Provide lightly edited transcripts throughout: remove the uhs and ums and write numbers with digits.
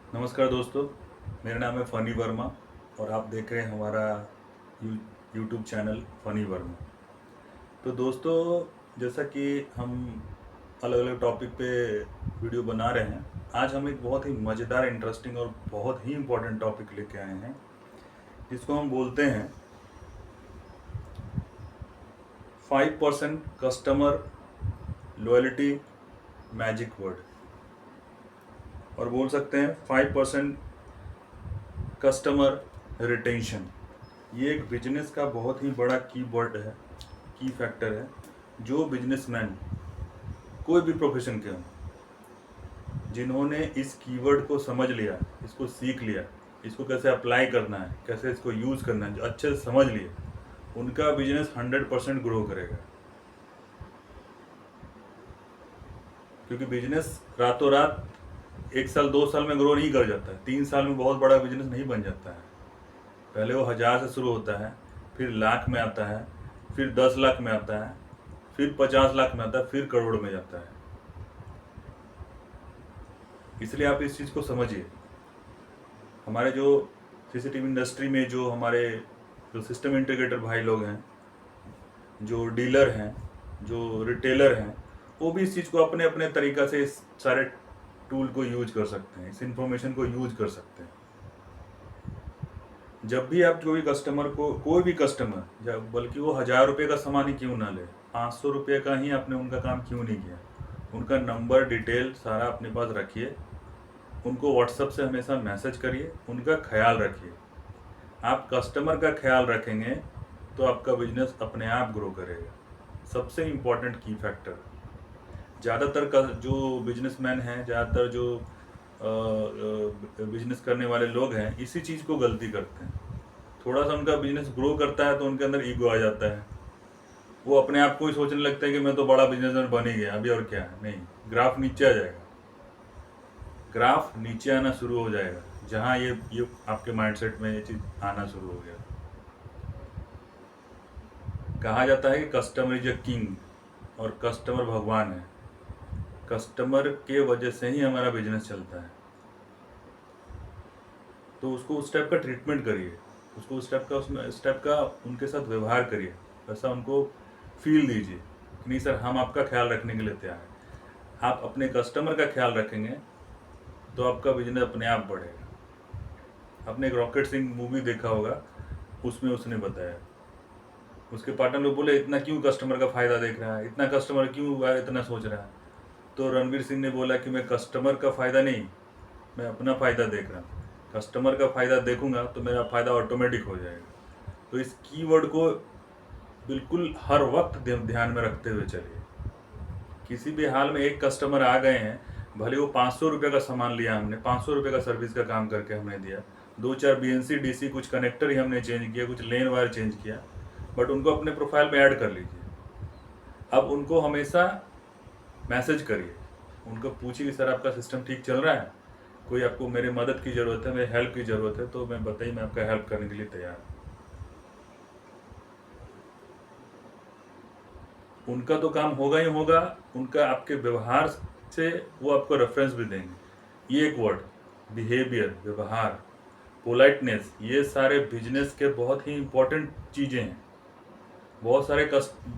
नमस्कार दोस्तों, मेरा नाम है फ़नी वर्मा और आप देख रहे हैं हमारा यूट्यूब चैनल फ़नी वर्मा। तो दोस्तों, जैसा कि हम अलग अलग टॉपिक पे वीडियो बना रहे हैं, आज हम एक बहुत ही मज़ेदार, इंटरेस्टिंग और बहुत ही इम्पोर्टेंट टॉपिक लेके आए हैं, जिसको हम बोलते हैं 5% कस्टमर लॉयल्टी मैजिक वर्ड, और बोल सकते हैं 5% कस्टमर रिटेंशन। ये एक बिजनेस का बहुत ही बड़ा की वर्ड है, की फैक्टर है, जो बिजनेसमैन कोई भी प्रोफेशन के हों, जिन्होंने इस कीवर्ड को समझ लिया, इसको सीख लिया, इसको कैसे अप्लाई करना है, कैसे इसको यूज़ करना है, जो अच्छे से समझ लिए, उनका बिजनेस 100% ग्रो करेगा। क्योंकि बिजनेस रातों रात 1 साल 2 साल में ग्रो नहीं कर जाता है, 3 साल में बहुत बड़ा बिजनेस नहीं बन जाता है। पहले वो 1000 से शुरू होता है, फिर लाख में आता है, फिर 10 लाख में आता है, फिर 50 लाख में आता है, फिर करोड़ में जाता है। इसलिए आप इस चीज़ को समझिए। हमारे जो सीसीटीवी इंडस्ट्री में जो सिस्टम इंटीग्रेटर भाई लोग हैं, जो डीलर हैं, जो रिटेलर हैं, वो भी इस चीज़ को अपने अपने तरीक़ा से इस सारे टूल को यूज कर सकते हैं, इस इंफॉर्मेशन को यूज कर सकते हैं। जब भी आप कोई भी कस्टमर, जब बल्कि वो 1000 रुपये का सामान ही क्यों ना ले, 500 रुपये का ही आपने उनका काम क्यों नहीं किया, उनका नंबर डिटेल सारा अपने पास रखिए, उनको व्हाट्सएप से हमेशा मैसेज करिए, उनका ख्याल रखिए। आप कस्टमर का ख्याल रखेंगे तो आपका बिजनेस अपने आप ग्रो करेगा। सबसे इम्पोर्टेंट की फैक्टर। ज़्यादातर जो बिजनेसमैन हैं, ज़्यादातर जो बिजनेस करने वाले लोग हैं, इसी चीज़ को गलती करते हैं। थोड़ा सा उनका बिजनेस ग्रो करता है तो उनके अंदर ईगो आ जाता है, वो अपने आप को ही सोचने लगते हैं कि मैं तो बड़ा बिजनेसमैन बन ही गया, अभी और क्या है। नहीं, ग्राफ नीचे आ जाएगा, ग्राफ नीचे आना शुरू हो जाएगा जहाँ ये आपके माइंडसेट में ये चीज़ आना शुरू हो गया। कहा जाता है कि कस्टमर इज अ किंग और कस्टमर भगवान है। कस्टमर के वजह से ही हमारा बिजनेस चलता है। तो उसको उस टाइप का ट्रीटमेंट करिए, उसको उस टाइप का उनके साथ व्यवहार करिए, वैसा उनको फील दीजिए कि नहीं सर, हम आपका ख्याल रखने के लिए तैयार हैं। आप अपने कस्टमर का ख्याल रखेंगे तो आपका बिजनेस अपने आप बढ़ेगा। आपने एक रॉकेट सिंह मूवी देखा होगा, उसमें उसने बताया, उसके पार्टनर लोग बोले इतना क्यों कस्टमर का फ़ायदा देख रहा है, इतना कस्टमर क्यों इतना सोच रहा है। तो रणवीर सिंह ने बोला कि मैं कस्टमर का फ़ायदा नहीं, मैं अपना फ़ायदा देख रहा हूँ। कस्टमर का फ़ायदा देखूंगा तो मेरा फ़ायदा ऑटोमेटिक हो जाएगा। तो इस कीवर्ड को बिल्कुल हर वक्त ध्यान में रखते हुए चलिए। किसी भी हाल में एक कस्टमर आ गए हैं, भले वो 500 रुपये का सामान लिया, हमने 500 रुपये का सर्विस का काम करके हमने दिया, 2-4 BNC DC कुछ कनेक्टर ही हमने चेंज किया, कुछ लेन वायर चेंज किया, बट उनको अपने प्रोफाइल में ऐड कर लीजिए। अब उनको हमेशा मैसेज करिए, उनको पूछिए कि सर आपका सिस्टम ठीक चल रहा है, कोई आपको मेरे मदद की ज़रूरत है, मेरे हेल्प की ज़रूरत है तो मैं बताइए, मैं आपका हेल्प करने के लिए तैयार हूँ। उनका तो काम होगा ही होगा, उनका आपके व्यवहार से वो आपको रेफरेंस भी देंगे। ये एक वर्ड, बिहेवियर, व्यवहार, पोलाइटनेस, ये सारे बिजनेस के बहुत ही इम्पोर्टेंट चीज़ें हैं। बहुत सारे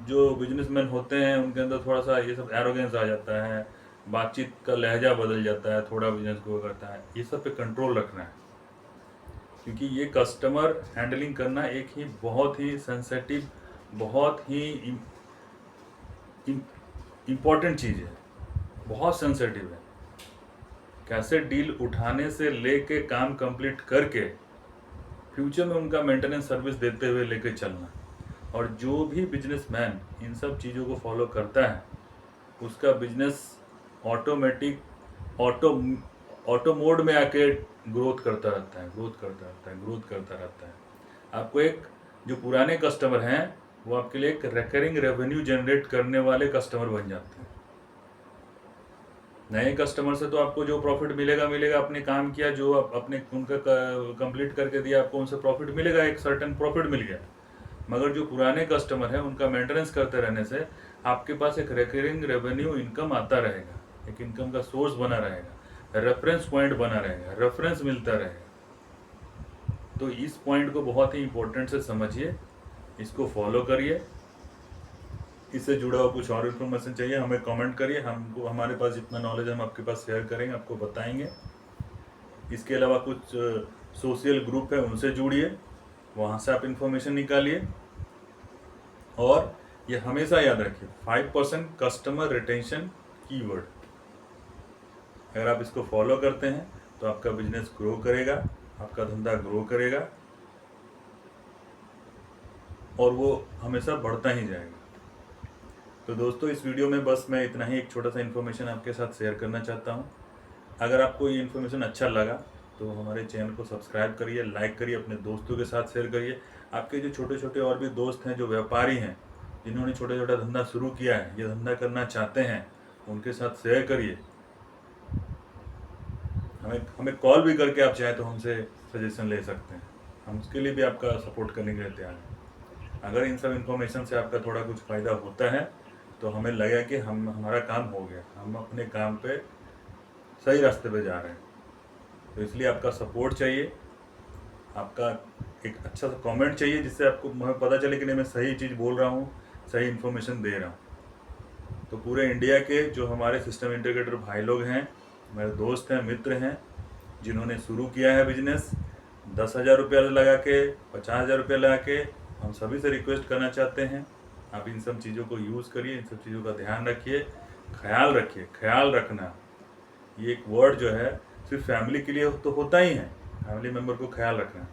जो बिजनेसमैन होते हैं उनके अंदर थोड़ा सा ये सब एरोगेंस आ जाता है, बातचीत का लहजा बदल जाता है, थोड़ा बिजनेस ग्रो करता है। ये सब पे कंट्रोल रखना है, क्योंकि ये कस्टमर हैंडलिंग करना एक ही बहुत ही सेंसिटिव, बहुत ही इम्पॉर्टेंट चीज़ है, बहुत सेंसिटिव है। कैसे डील उठाने से लेके काम कंप्लीट करके फ्यूचर में उनका मेंटेनेंस सर्विस देते हुए लेके चलना। और जो भी बिजनेसमैन इन सब चीज़ों को फॉलो करता है, उसका बिजनेस ऑटोमेटिक ऑटो मोड में आके ग्रोथ करता रहता है, ग्रोथ करता रहता है, ग्रोथ करता रहता है। आपको एक जो पुराने कस्टमर हैं, वो आपके लिए एक रिकरिंग रेवेन्यू जनरेट करने वाले कस्टमर बन जाते हैं। नए कस्टमर से तो आपको जो प्रॉफिट मिलेगा मिलेगा, आपने काम किया, जो अपने उनका कंप्लीट करके दिया, आपको उनसे प्रॉफिट मिलेगा, एक सर्टेन प्रॉफिट मिल गया। मगर जो पुराने कस्टमर हैं, उनका मेंटेनेंस करते रहने से आपके पास एक रिकरिंग रेवेन्यू इनकम आता रहेगा, एक इनकम का सोर्स बना रहेगा। रेफरेंस पॉइंट बना रहेगा, रेफरेंस मिलता रहेगा। तो इस पॉइंट को बहुत ही इंपॉर्टेंट से समझिए, इसको फॉलो करिए। इससे जुड़ा हुआ कुछ और इन्फॉर्मेशन चाहिए हमें कमेंट करिए, हमको हमारे पास जितना नॉलेज है हम आपके पास शेयर करेंगे, आपको बताएंगे। इसके अलावा कुछ सोशल ग्रुप है, उनसे जुड़िए, वहाँ से आप इन्फॉर्मेशन निकालिए। और ये हमेशा याद रखिए, 5% कस्टमर रिटेंशन कीवर्ड, अगर आप इसको फॉलो करते हैं तो आपका बिजनेस ग्रो करेगा, आपका धंधा ग्रो करेगा और वो हमेशा बढ़ता ही जाएगा। तो दोस्तों, इस वीडियो में बस मैं इतना ही, एक छोटा सा इन्फॉर्मेशन आपके साथ शेयर करना चाहता हूँ। अगर आपको ये इन्फॉर्मेशन अच्छा लगा तो हमारे चैनल को सब्सक्राइब करिए, लाइक करिए, अपने दोस्तों के साथ शेयर करिए। आपके जो छोटे छोटे और भी दोस्त हैं, जो व्यापारी हैं, जिन्होंने छोटा छोटा धंधा शुरू किया है, ये धंधा करना चाहते हैं, उनके साथ शेयर करिए। हमें कॉल भी करके आप चाहें तो हमसे सजेशन ले सकते हैं, हम उसके लिए भी आपका सपोर्ट करने के लिए तैयार हैं। अगर इन सब इन्फॉर्मेशन से आपका थोड़ा कुछ फ़ायदा होता है तो हमें लगा कि हमारा काम हो गया, हम अपने काम पे सही रास्ते पे जा रहे हैं। तो इसलिए आपका सपोर्ट चाहिए, आपका एक अच्छा सा कमेंट चाहिए, जिससे आपको हमें पता चले कि नहीं मैं सही चीज़ बोल रहा हूँ, सही इन्फॉर्मेशन दे रहा हूँ। तो पूरे इंडिया के जो हमारे सिस्टम इंटीग्रेटर भाई लोग हैं, मेरे दोस्त हैं, मित्र हैं, जिन्होंने शुरू किया है बिजनेस 10,000 रुपया लगा के, 50,000 रुपया लगा के, हम सभी से रिक्वेस्ट करना चाहते हैं, आप इन सब चीज़ों को यूज़ करिए, इन सब चीज़ों का ध्यान रखिए, ख्याल रखिए। ख्याल रखना, ये एक वर्ड जो है सिर्फ फैमिली के लिए तो होता ही है, फैमिली मेम्बर को ख्याल रखना,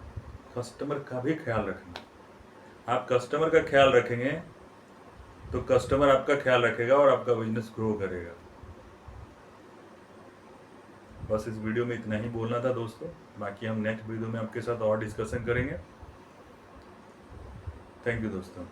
कस्टमर का भी ख्याल रखना। आप कस्टमर का ख्याल रखेंगे तो कस्टमर आपका ख्याल रखेगा और आपका बिजनेस ग्रो करेगा। बस इस वीडियो में इतना ही बोलना था दोस्तों, बाकी हम नेक्स्ट वीडियो में आपके साथ और डिस्कशन करेंगे। थैंक यू दोस्तों।